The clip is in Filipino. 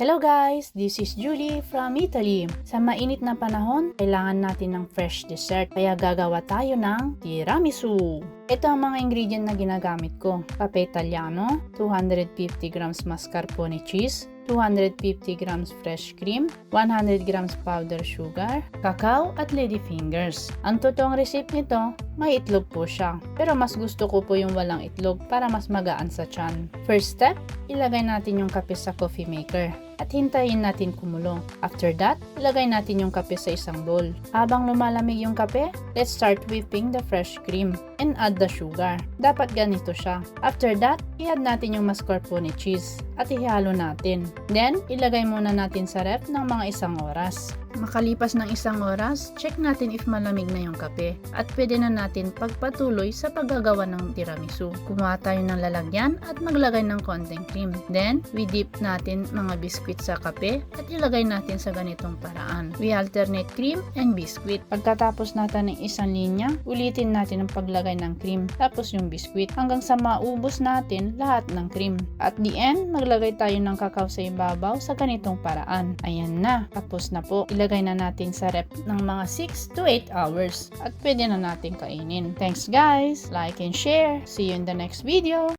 Hello guys! This is Julie from Italy. Sa mainit na panahon, kailangan natin ng fresh dessert. Kaya gagawa tayo ng tiramisu. Ito ang mga ingredient na ginagamit ko. Kape Italiano, 250 grams mascarpone cheese, 250 grams fresh cream, 100 grams powder sugar, cacao at ladyfingers. Ang totoong recipe nito, may itlog po siya. Pero mas gusto ko po yung walang itlog para mas magaan sa tiyan. First step, ilagay natin yung kape sa coffee maker at hintayin natin kumulo. After that, ilagay natin yung kape sa isang bowl. Habang lumalamig yung kape, let's start whipping the fresh cream and add the sugar. Dapat ganito siya. After that, i-add natin yung mascarpone cheese at ihalo natin. Then, ilagay muna natin sa ref ng mga 1 oras. Makalipas ng 1 oras, check natin if malamig na yung kape at pwede na natin pagpatuloy sa paggagawa ng tiramisu. Kumuha tayo ng lalagyan at maglagay ng konting cream. Then, we dip natin mga biscuit sa kape at ilagay natin sa ganitong paraan. We alternate cream and biscuit. Pagkatapos natin ng isang linya, ulitin natin ang paglagay ng cream tapos yung biscuit hanggang sa maubos natin lahat ng cream. At the end, maglagay tayo ng cacao sa ibabaw sa ganitong paraan. Ayan na, tapos na po. Ilagay na natin sa ref ng mga 6 to 8 hours at pwede na natin kainin. Thanks guys! Like and share! See you in the next video!